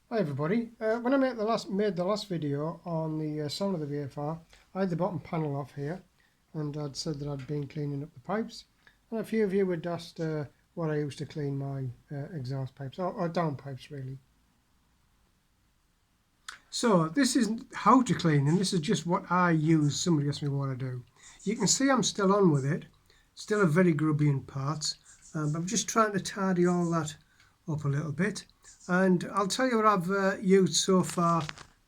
Hi everybody. When I made the last video on the sound of the VFR, I had the bottom panel off here, and I'd said that I'd been cleaning up the pipes, and a few of you had asked what I used to clean my exhaust pipes, or downpipes really. So this isn't how to clean, and this is just what I use. Somebody asked me what I do. You can see I'm still on with it, still a very grubby in parts, but I'm just trying to tidy all that up a little bit. And I'll tell you what I've used so far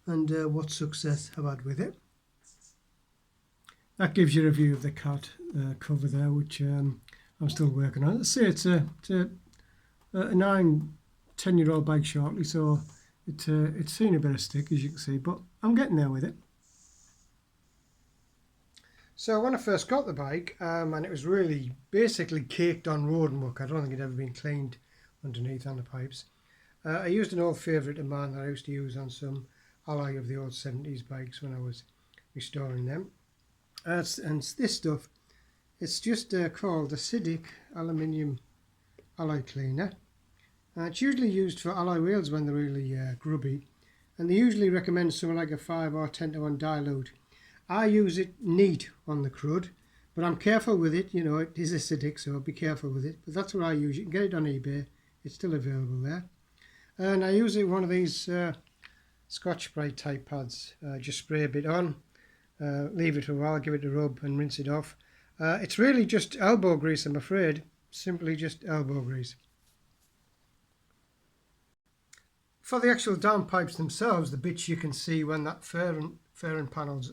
and what success I've had with it. That gives you a view of the cat cover there, which I'm still working on. Let's say it's a 9-10-year-old bike shortly, so it's seen a bit of stick, as you can see, but I'm getting there with it. So when I first got the bike, and it was really basically caked on road muck, I don't think it had ever been cleaned underneath on the pipes. I used an old favourite of mine that I used to use on some alloy of the old 70s bikes when I was restoring them. And this stuff, it's just called acidic aluminium alloy cleaner. It's usually used for alloy wheels when they're really grubby, and they usually recommend something like a 5 or 10-to-1 dilute. I use it neat on the crud, but I'm careful with it. You know, it is acidic, so be careful with it. But that's what I use. You can get it on eBay. It's still available there. And I use it one of these Scotch-Brite type pads. Just spray a bit on, leave it for a while, give it a rub and rinse it off. It's really just elbow grease, I'm afraid. Simply just elbow grease. For the actual downpipes themselves, the bits you can see when that fairing panel's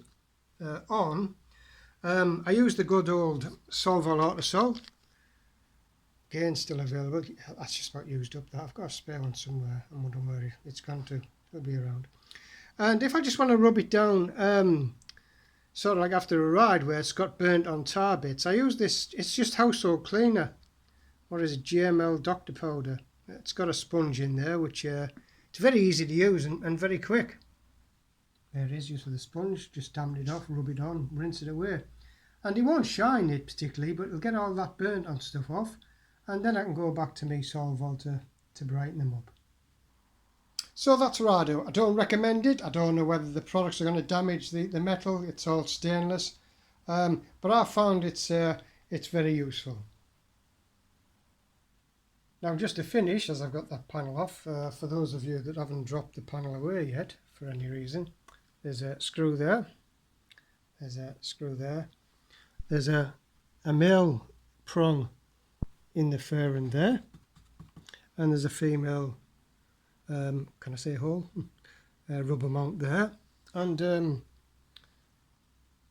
on, I use the good old Solvol Autosol. Again, still available. That's just about used up. That I've got a spare one somewhere. I wouldn't worry, it's gone to. It'll be around. And if I just want to rub it down, sort of like after a ride where it's got burnt on tar bits, I use this. It's just household cleaner. What is it? GML Doctor Powder. It's got a sponge in there, which it's very easy to use and very quick. There it is, just with a sponge. Just dampen it off, rub it on, rinse it away, and it won't shine it particularly, but it'll get all that burnt on stuff off. And then I can go back to me Solvol to brighten them up. So that's what I do. I don't recommend it. I don't know whether the products are going to damage the metal. It's all stainless. But I found it's very useful. Now just to finish, as I've got that panel off, for those of you that haven't dropped the panel away yet for any reason, there's a screw there. There's a screw there. There's a male prong in the fairing there, and there's a female can I say hole, rubber mount there, and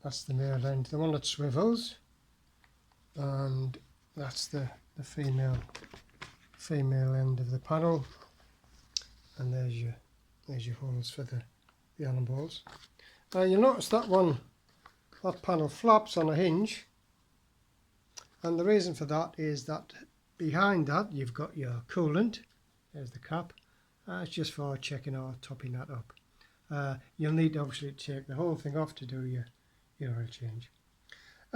that's the male end, the one that swivels, and that's the female end of the panel, and there's your holes for the Allen balls. You'll notice that panel flaps on a hinge. And the reason for that is that behind that you've got your coolant. There's the cap. It's just for checking or topping that up. You'll need obviously to take the whole thing off to do your oil change.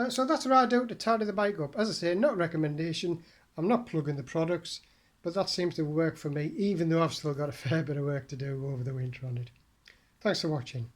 So that's what I do to tidy the bike up. As I say, not a recommendation. I'm not plugging the products, but that seems to work for me, even though I've still got a fair bit of work to do over the winter on it. Thanks for watching.